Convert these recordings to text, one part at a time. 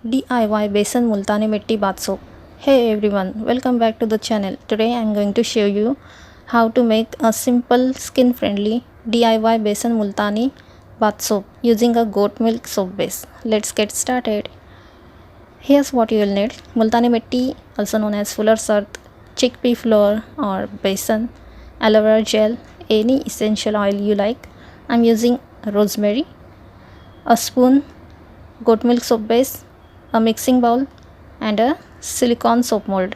DIY Besan Multani Mitti Bath Soap. Hey everyone, welcome back to the channel. Today I am going to show you how to make a simple skin friendly DIY Besan Multani Bath Soap using a goat milk soap base. Let's get started. Here's what you will need: Multani Mitti, also known as Fuller's Earth, chickpea flour or besan, aloe vera gel, any essential oil you like. I'm using rosemary, a spoon goat milk soap base, a mixing bowl and a silicone soap mold.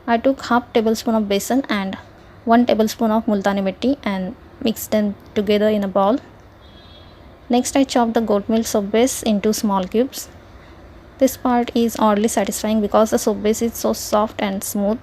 I took half tablespoon of besan and 1 tablespoon of multani mitti and mixed them together in a bowl. Next I chopped the goat milk soap base into small cubes. This part is oddly satisfying because the soap base is so soft and smooth.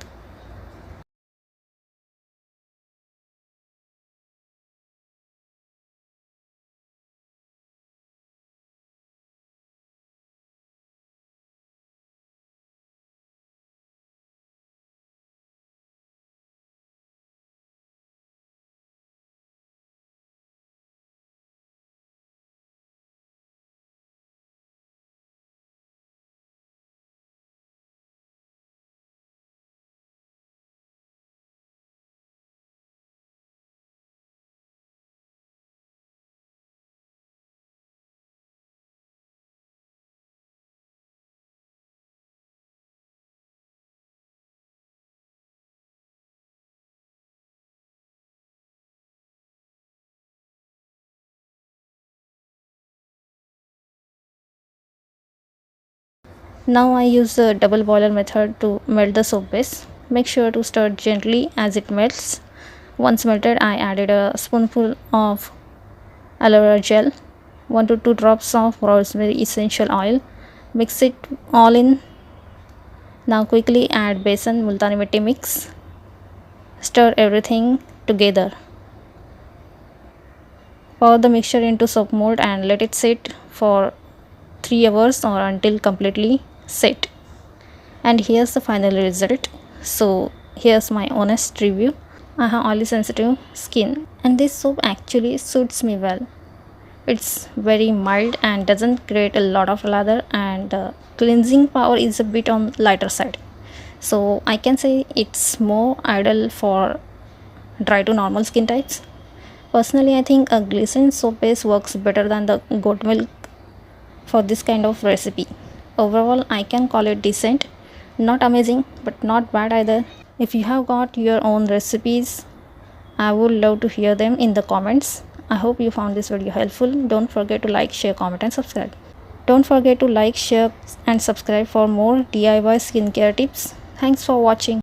Now I use the double boiler method to melt the soap base. Make sure to stir gently as it melts. Once melted, I added a spoonful of aloe vera gel, 1 to 2 drops of rosemary essential oil. Mix it all in. Now quickly add besan multani mitti mix. Stir everything together. Pour the mixture into soap mold and let it sit for 3 hours or until completely set. And here's the final result. So here's my honest review. I have oily sensitive skin and this soap actually suits me well. It's very mild and doesn't create a lot of lather, and cleansing power is a bit on lighter side. So I can say it's more ideal for dry to normal skin types. Personally, I think a glycerin soap base works better than the goat milk for this kind of recipe. Overall, I can call it decent, not amazing but not bad either. If you have got your own recipes, I would love to hear them in the comments. I hope you found this video helpful. Don't forget to like, share, comment and subscribe. Don't forget to like, share and subscribe for more DIY skincare tips. Thanks for watching.